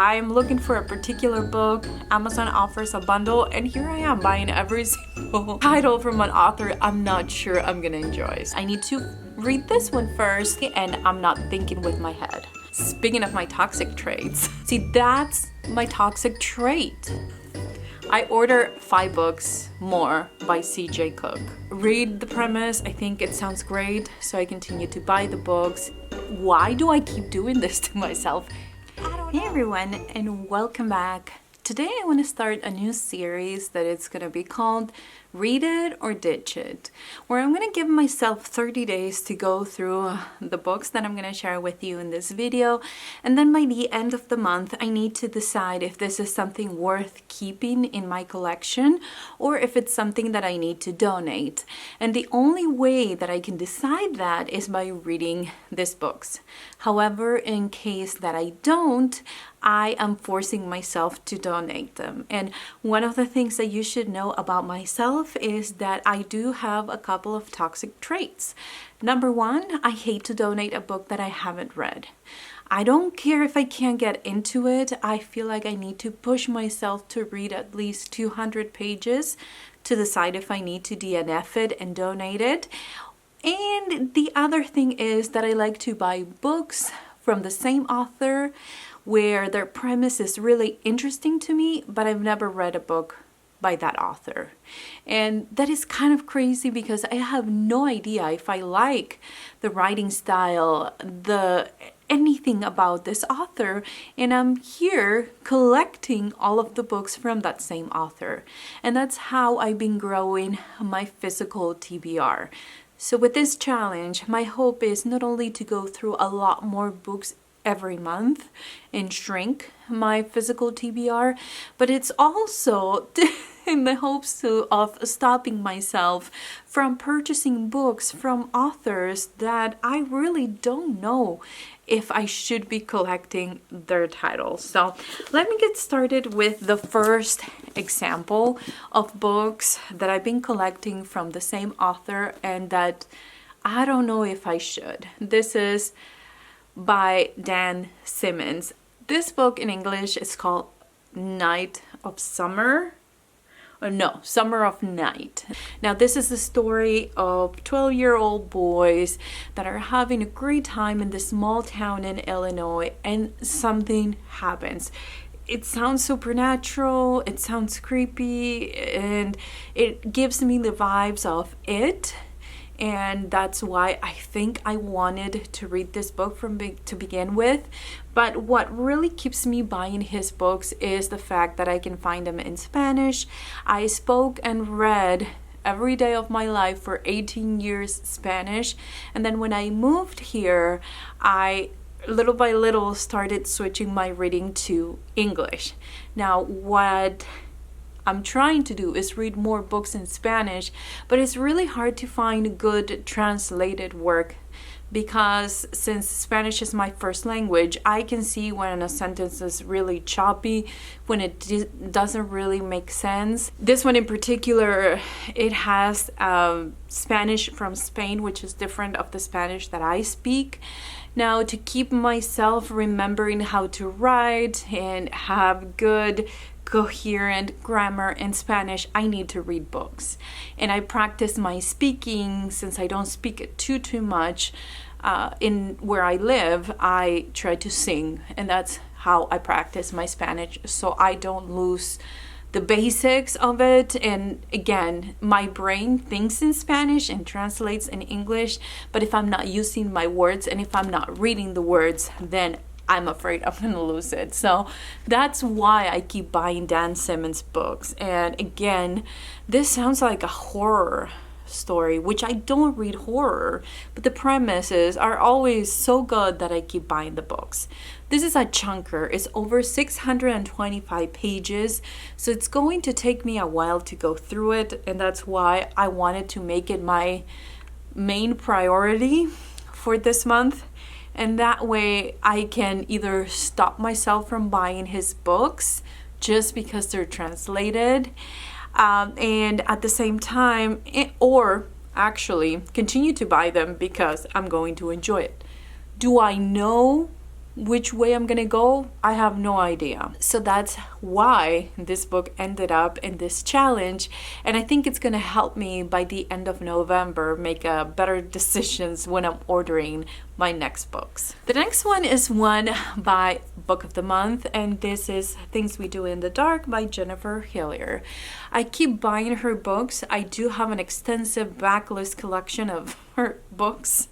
I'm looking for a particular book. Amazon offers a bundle, and here I am buying every single title from an author I'm not sure I'm gonna enjoy. I need to read this one first, and I'm not thinking with my head. Speaking of my toxic traits, see, that's my toxic trait. I order 5 books more by CJ Cook. Read the premise, I think it sounds great, so I continue to buy the books. Why do I keep doing this to myself? Hey everyone, and welcome back. Today I want to start a new series that it's going to be called Read It or Ditch It, where I'm going to give myself 30 days to go through the books that I'm going to share with you in this video, and then by the end of the month I need to decide if this is something worth keeping in my collection or if it's something that I need to donate. And the only way that I can decide that is by reading these books. However, in case that I don't, I am forcing myself to donate them. And one of the things that you should know about myself is that I do have a couple of toxic traits. Number one, I hate to donate a book that I haven't read. I don't care if I can't get into it. I feel like I need to push myself to read at least 200 pages to decide if I need to DNF it and donate it. And the other thing is that I like to buy books from the same author where their premise is really interesting to me, but I've never read a book by that author. And that is kind of crazy because I have no idea if I like the writing style, anything about this author, and I'm here collecting all of the books from that same author. And that's how I've been growing my physical TBR. So with this challenge, my hope is not only to go through a lot more books every month and shrink my physical TBR, but it's also in the hopes of stopping myself from purchasing books from authors that I really don't know if I should be collecting their titles. So let me get started with the first example of books that I've been collecting from the same author and that I don't know if I should. This is by Dan Simmons. This book in English is called Night of Summer. Summer of Night. Now this is the story of 12-year-old boys that are having a great time in this small town in Illinois, and something happens. It sounds supernatural, it sounds creepy, and it gives me the vibes of It. And that's why I think I wanted to read this book to begin with. But what really keeps me buying his books is the fact that I can find them in Spanish. I spoke and read every day of my life for 18 years Spanish. And then when I moved here, I little by little started switching my reading to English. Now, what I'm trying to do is read more books in Spanish, but it's really hard to find good translated work because since Spanish is my first language, I can see when a sentence is really choppy, when it doesn't really make sense. This one in particular, it has Spanish from Spain, which is different of the Spanish that I speak. Now, to keep myself remembering how to write and have good coherent grammar in Spanish, I need to read books. And I practice my speaking since I don't speak it too much. In where I live, I try to sing, and that's how I practice my Spanish so I don't lose the basics of it. And again, my brain thinks in Spanish and translates in English, but if I'm not using my words and if I'm not reading the words, then I'm afraid I'm gonna lose it. So that's why I keep buying Dan Simmons books. And again, this sounds like a horror story, which I don't read horror, but the premises are always so good that I keep buying the books. This is a chunker. It's over 625 pages, so it's going to take me a while to go through it, and that's why I wanted to make it my main priority for this month. And that way I can either stop myself from buying his books just because they're translated, and at the same time, or actually continue to buy them because I'm going to enjoy it. Do I know which way I'm gonna go, I have no idea. So that's why this book ended up in this challenge, and I think it's gonna help me by the end of November make better decisions when I'm ordering my next books. The next one is one by Book of the Month, and this is Things We Do in the Dark by Jennifer Hillier. I keep buying her books. I do have an extensive backlist collection of her books.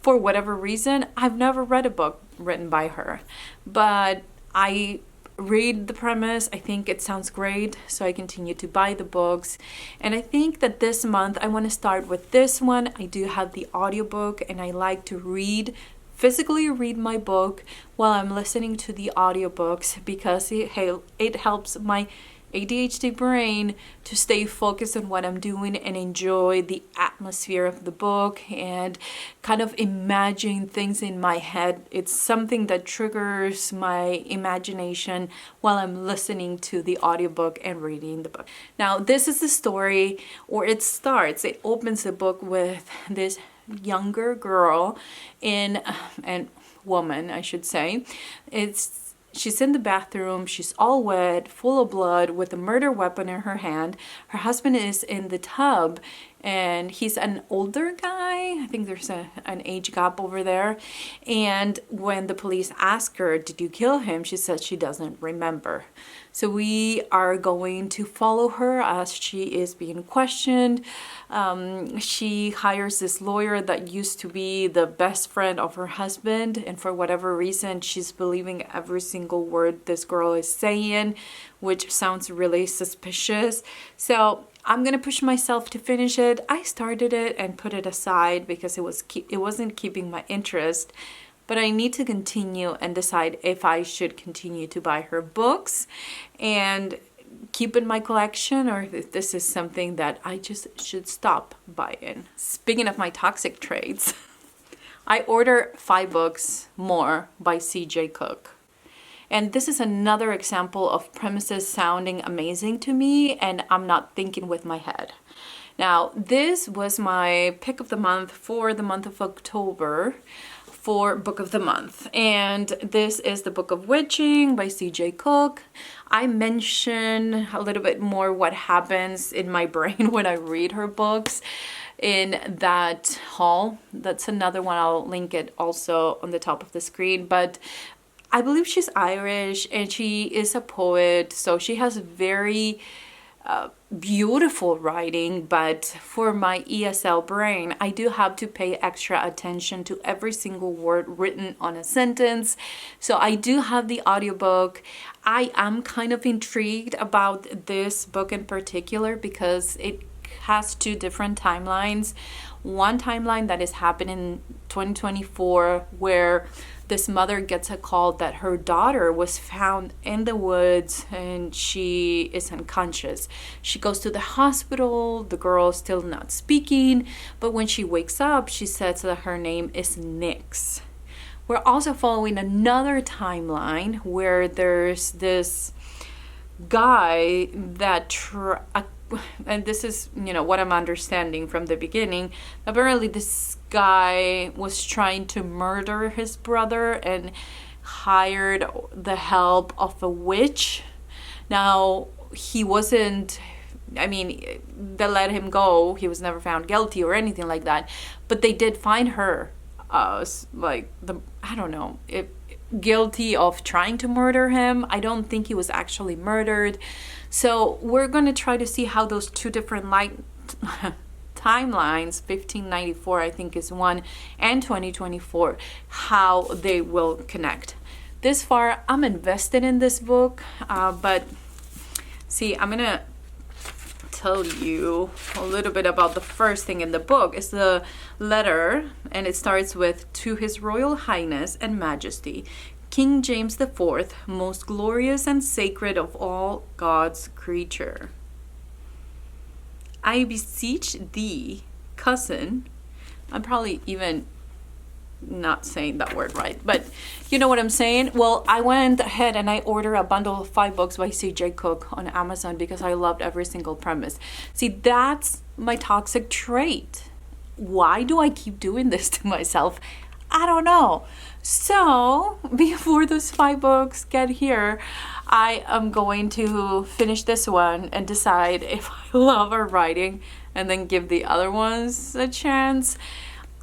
For whatever reason, I've never read a book written by her, but I read the premise. I think it sounds great, so I continue to buy the books. And I think that this month I want to start with this one. I do have the audiobook, and I like to physically read my book while I'm listening to the audiobooks, because it helps my ADHD brain to stay focused on what I'm doing and enjoy the atmosphere of the book and kind of imagine things in my head. It's something that triggers my imagination while I'm listening to the audiobook and reading the book. Now, this is the story, or it opens the book with this younger girl and woman, I should say. She's in the bathroom, she's all wet, full of blood, with a murder weapon in her hand. Her husband is in the tub, and he's an older guy. I think there's an age gap over there. And when the police ask her, "Did you kill him?" she says she doesn't remember. So we are going to follow her as she is being questioned. She hires this lawyer that used to be the best friend of her husband, and for whatever reason, she's believing every single word this girl is saying, which sounds really suspicious. So I'm gonna push myself to finish it. I started it and put it aside because it wasn't keeping my interest. But I need to continue and decide if I should continue to buy her books and keep in my collection, or if this is something that I just should stop buying. Speaking of my toxic traits, I order 5 books more by C.J. Cook. And this is another example of premises sounding amazing to me, and I'm not thinking with my head. Now, this was my pick of the month for the month of October for Book of the Month. And this is the Book of Witching by C.J. Cook. I mention a little bit more what happens in my brain when I read her books in that haul. That's another one. I'll link it also on the top of the screen. But I believe she's Irish and she is a poet, so she has very beautiful writing, but for my ESL brain, I do have to pay extra attention to every single word written on a sentence. So I do have the audiobook. I am kind of intrigued about this book in particular because it has 2 different timelines. One timeline that is happening in 2024 where this mother gets a call that her daughter was found in the woods and she is unconscious. She goes to the hospital, the girl is still not speaking, but when she wakes up, she says that her name is Nix. We're also following another timeline where there's this guy that and this is, what I'm understanding from the beginning. Apparently this guy was trying to murder his brother and hired the help of a witch. Now, they let him go. He was never found guilty or anything like that. But they did find her, guilty of trying to murder him. I don't think he was actually murdered. So we're going to try to see how those 2 different timelines, 1594 I think is one, and 2024, how they will connect. This far, I'm invested in this book, but see, I'm going to tell you a little bit about the first thing in the book. It's the letter, and it starts with, "To His Royal Highness and Majesty, King James IV, most glorious and sacred of all God's creature. I beseech thee, cousin," I'm probably even not saying that word right, but you know what I'm saying? Well, I went ahead and I ordered a bundle of 5 books by C.J. Cook on Amazon because I loved every single premise. See, that's my toxic trait. Why do I keep doing this to myself? I don't know. So before those 5 books get here, I am going to finish this one and decide if I love her writing and then give the other ones a chance.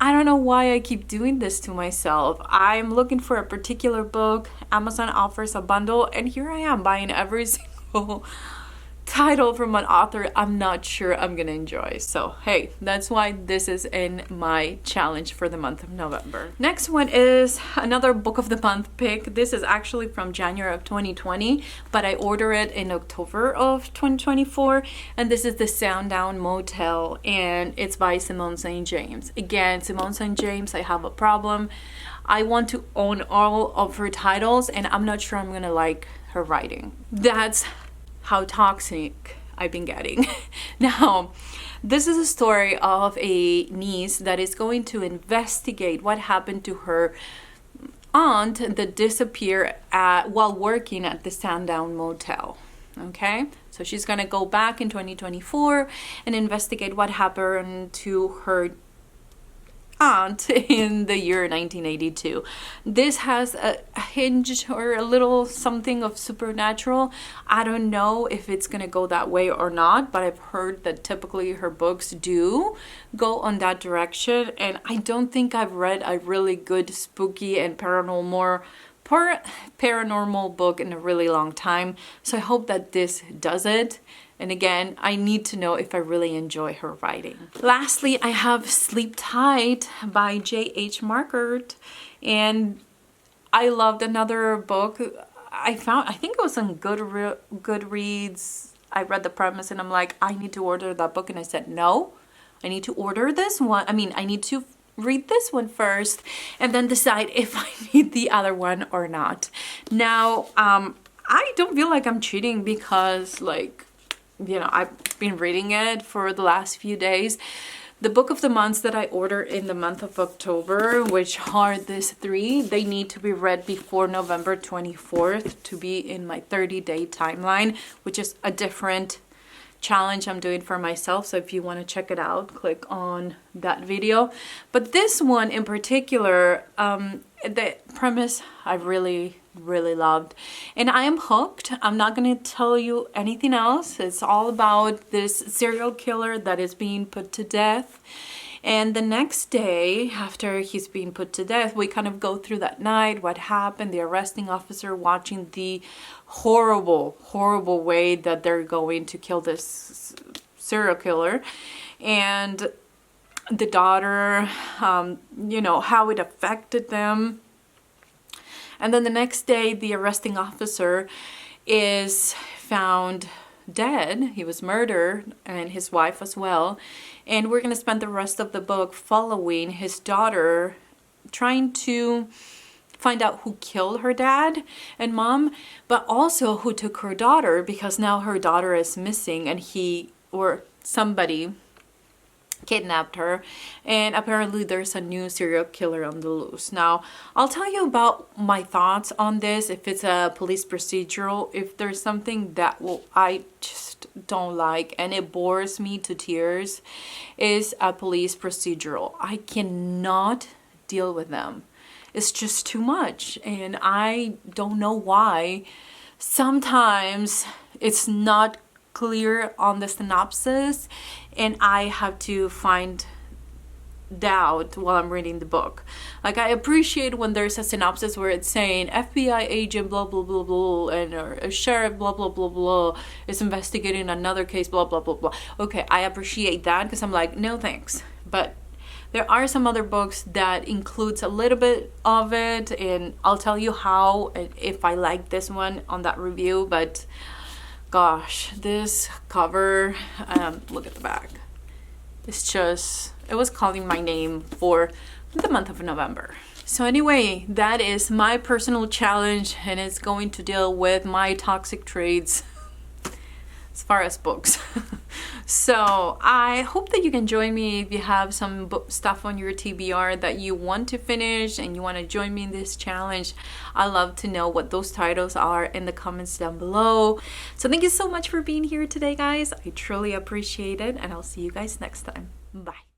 I don't know why I keep doing this to myself. I'm looking for a particular book. Amazon offers a bundle, and here I am buying every single title from an author I'm not sure I'm gonna enjoy. So hey, that's why this is in my challenge for the month of November. Next one is another book of the month pick. This is actually from January of 2020, but I ordered it in October of 2024, and this is The Sundown Motel, and it's by Simone St. James. Again, Simone St. James, I have a problem. I want to own all of her titles, and I'm not sure I'm gonna like her writing. That's how toxic I've been getting. Now, this is a story of a niece that is going to investigate what happened to her aunt that disappeared while working at the Sundown Motel. Okay, so she's gonna go back in 2024 and investigate what happened to her aunt in the year 1982. This has a hinge or a little something of supernatural. I don't know if it's gonna go that way or not, but I've heard that typically her books do go on that direction, and I don't think I've read a really good spooky and paranormal book in a really long time, so I hope that this does it. And again, I need to know if I really enjoy her writing. Lastly, I have Sleep Tight by J.H. Markert, and I loved another book I think it was on Goodreads. I read the premise and I'm like, I need to order that book, and I said no, I need to order this one. I need to read this one first and then decide if I need the other one or not. Now, I don't feel like I'm cheating because, like, you know, I've been reading it for the last few days. The book of the months that I ordered in the month of October, which are these 3, they need to be read before November 24th to be in my 30-day timeline, which is a different challenge I'm doing for myself. So if you want to check it out, click on that video. But this one in particular, the premise I really loved, and I am hooked. I'm not going to tell you anything else. It's all about this serial killer that is being put to death, and the next day after he's being put to death, we kind of go through that night, what happened, the arresting officer watching the horrible way that they're going to kill this serial killer, and the daughter, you know, how it affected them. And then the next day, the arresting officer is found dead. He was murdered, and his wife as well. And we're going to spend the rest of the book following his daughter, trying to find out who killed her dad and mom, but also who took her daughter, because now her daughter is missing, and he or somebody kidnapped her, and apparently there's a new serial killer on the loose. Now, I'll tell you about my thoughts on this, if it's a police procedural. If there's something that I just don't like and it bores me to tears, is a police procedural. I cannot deal with them. It's just too much, and I don't know why. Sometimes it's not clear on the synopsis, and I have to find out while I'm reading the book. Like, I appreciate when there's a synopsis where it's saying FBI agent blah blah blah blah, and a sheriff blah blah blah blah is investigating another case blah blah blah blah. Okay, I appreciate that, because I'm like, no thanks. But there are some other books that includes a little bit of it, and I'll tell you how, if I like this one on that review. But gosh, this cover, look at the back. It's just, it was calling my name for the month of November. So anyway, that is my personal challenge, and it's going to deal with my toxic traits as far as books. So I hope that you can join me if you have some book stuff on your TBR that you want to finish and you want to join me in this challenge. I love to know what those titles are in the comments down below. So thank you so much for being here today, guys. I truly appreciate it, and I'll see you guys next time. Bye.